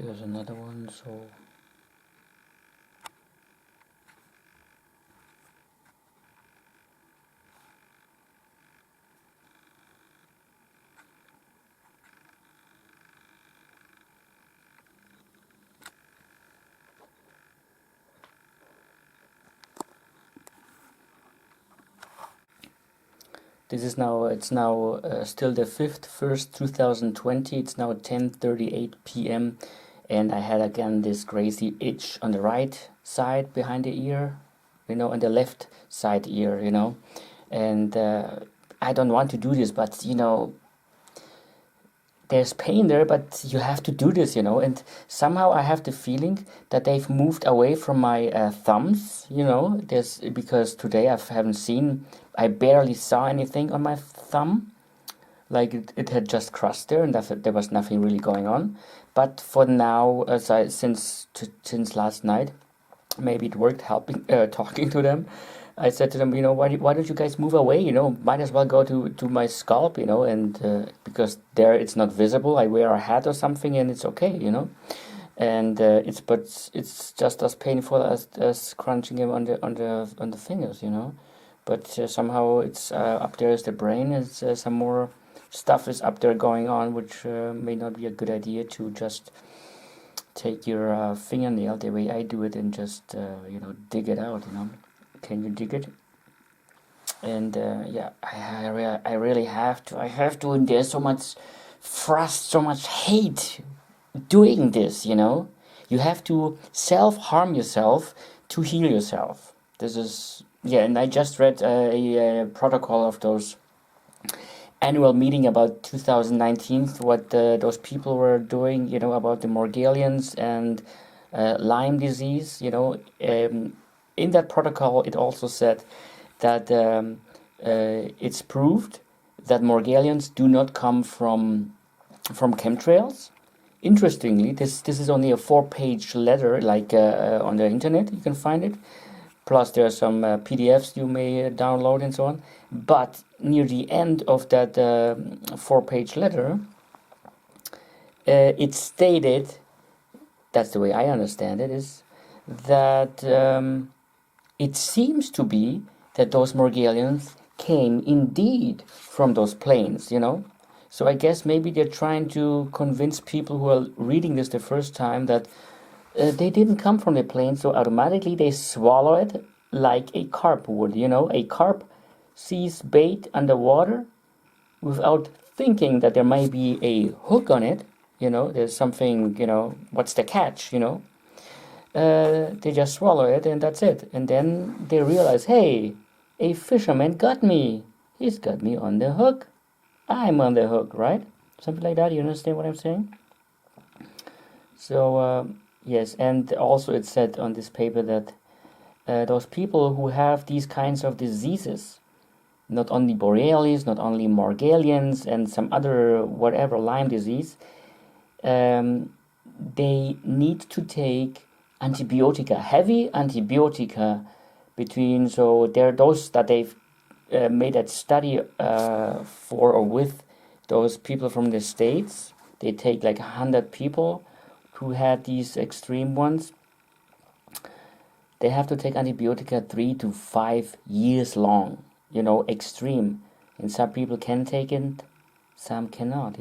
There's another one, so this is now, it's now still the 5th, 1st, 2020. It's now 10:38 p.m. and I had again this crazy itch on the right side behind the ear, and the left side ear, and I don't want to do this, but there's pain there, but you have to do this, and somehow I have the feeling that they've moved away from my thumbs, because today I barely saw anything on my thumb, like it had just crust there, and there was nothing really going on. But for now, since last night, maybe it worked helping talking to them. I said to them, why don't you guys move away? Might as well go to my scalp, and because there it's not visible. I wear a hat or something, and it's okay, And it's just as painful as crunching him on the fingers, But somehow it's up there is the brain. It's some more stuff is up there going on, which may not be a good idea to just take your fingernail the way I do it and just dig it out, Can you dig it? And yeah, I really have to. I have to, and there's so much so much hate doing this. You have to self-harm yourself to heal yourself. This is and I just read a protocol of those annual meeting about 2019, what those people were doing, about the Morgellons and Lyme disease, in that protocol, it also said that it's proved that Morgellons do not come from chemtrails. Interestingly, this is only a 4-page letter, like on the internet, you can find it. Plus, there are some PDFs you may download and so on. But near the end of that 4-page letter, it stated, that's the way I understand it, is that it seems to be that those Morgellons came indeed from those planes, So I guess maybe they're trying to convince people who are reading this the first time that they didn't come from the plane, so automatically they swallow it like a carp would, A carp sees bait underwater without thinking that there might be a hook on it, There's something, what's the catch, They just swallow it and that's it. And then they realize, hey, a fisherman got me. He's got me on the hook. I'm on the hook, right? Something like that. You understand what I'm saying? So, yes, and also it said on this paper that those people who have these kinds of diseases, not only Borrelis, not only Morgellons, and some other whatever Lyme disease, they need to take antibiotica, heavy antibiotica so there are those that they've made that study for or with those people from the States. They take like 100 people who had these extreme ones. They have to take antibiotica 3 to 5 years long, extreme. And some people can take it, some cannot,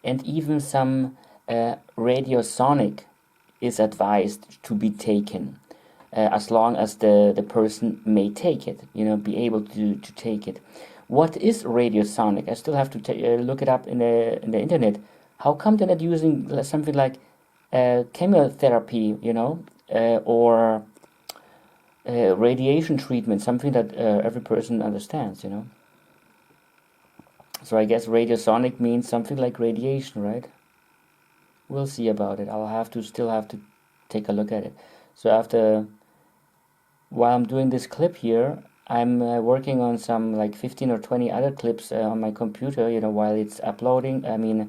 And even some radiosonic is advised to be taken, as long as the person may take it, be able to take it. What is radiosonic? I still have to look it up in the internet. How come they're not using something like chemotherapy, or radiation treatment, something that every person understands, So I guess radiosonic means something like radiation, right? We'll see about it. I'll still have to take a look at it. So while I'm doing this clip here, I'm working on some like 15 or 20 other clips on my computer, while it's uploading. I mean,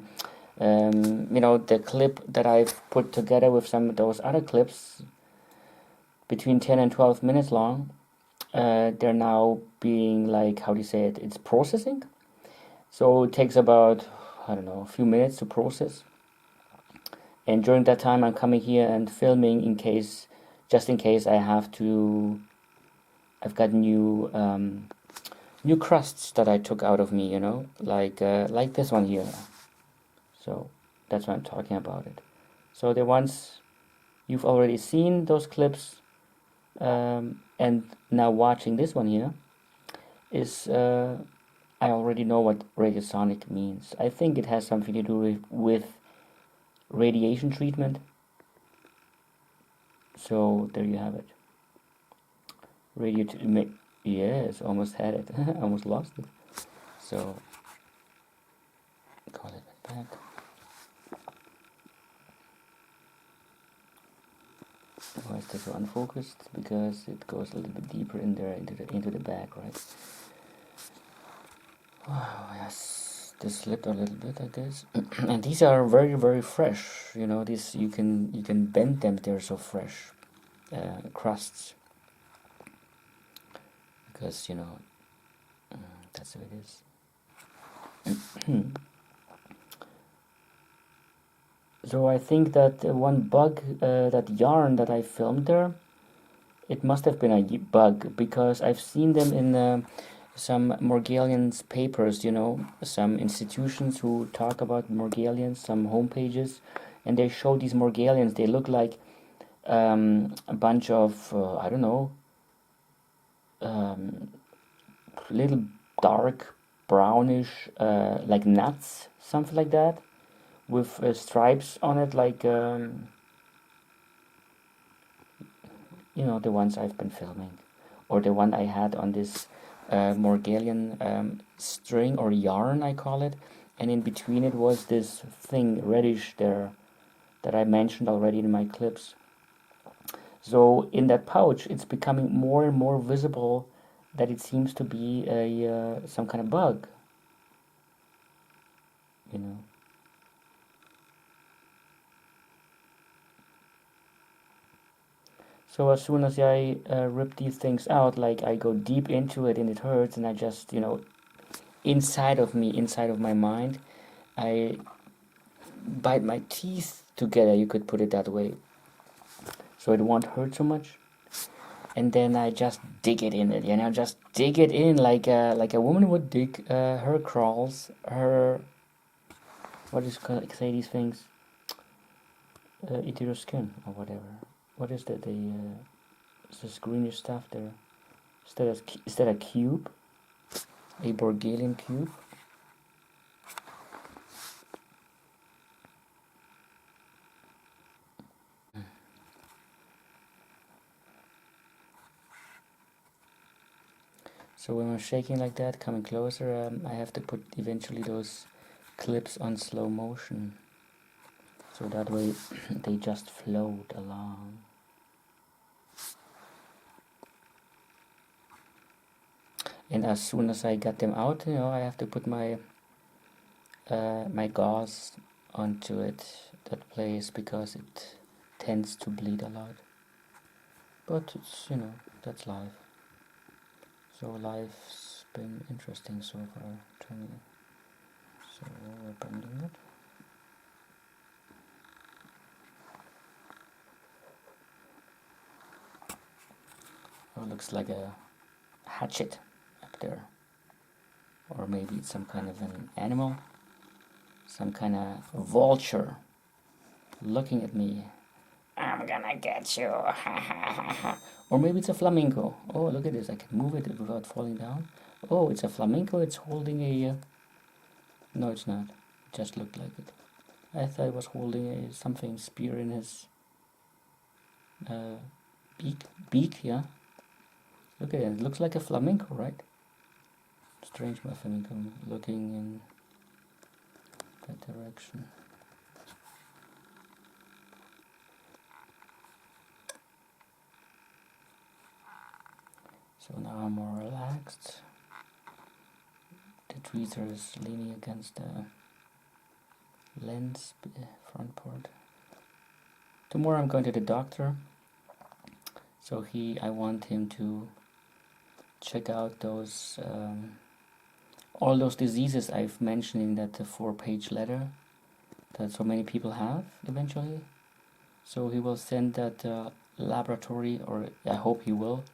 the clip that I've put together with some of those other clips, between 10 and 12 minutes long, they're now being like, how do you say it? It's processing. So it takes about, I don't know, a few minutes to process. And during that time, I'm coming here and filming in case, just in case I have to. I've got new crusts that I took out of me, you know, like this one here. So that's why I'm talking about it. So the ones you've already seen those clips, and now watching this one here is I already know what radiosonic means. I think it has something to do with radiation treatment. So there you have it. Yes, almost had it. Almost lost it. So call it back. Why is that so unfocused? Because it goes a little bit deeper in there into the back, right? Wow, yes, this slipped a little bit, I guess. And these are very, very fresh. You know, these you can bend them. They're so fresh, crusts. Because you know, that's how it is. So I think that one bug, that yarn that I filmed there, it must have been a bug because I've seen them in some Morgalians papers, you know, some institutions who talk about Morgalians, some homepages, and they show these Morgalians. They look like a bunch of, I don't know, little dark brownish, like nuts, something like that, with stripes on it, like you know, the ones I've been filming, or the one I had on this Morgalian string or yarn, I call it, and in between it was this thing reddish there that I mentioned already in my clips. So in that pouch, it's becoming more and more visible that it seems to be a some kind of bug, you know. So as soon as I rip these things out, like I go deep into it and it hurts, and I just, you know, inside of me, inside of my mind, I bite my teeth together, you could put it that way, so it won't hurt so much. And then I just dig it in it, you know, just dig it in like a woman would dig her crawls, her, what is say these things, into your skin or whatever. What is that? This greenish stuff there. Is that a cube? A Borgalian cube? So when I'm shaking like that, coming closer, I have to put eventually those clips on slow motion. So that way they just float along. And as soon as I get them out, you know, I have to put my my gauze onto that place, because it tends to bleed a lot. But it's, you know, that's life. So life's been interesting so far to me. So we're bending it. Oh, it looks like a hatchet up there. Or maybe it's some kind of an animal. Some kind of vulture looking at me. I'm gonna get you. Or maybe it's a flamingo. Oh, look at this. I can move it without falling down. Oh, it's a flamingo. It's holding a... no, it's not. It just looked like it. I thought it was holding a something spear in his beak. Beak, yeah. Look at it. It looks like a flamingo, right? Strange, my flamingo looking in that direction. So now I'm more relaxed. The tweezer is leaning against the lens front part. Tomorrow I'm going to the doctor. So I want him to check out those all those diseases I've mentioned in that 4-page letter that so many people have eventually. So he will send that laboratory, or I hope he will,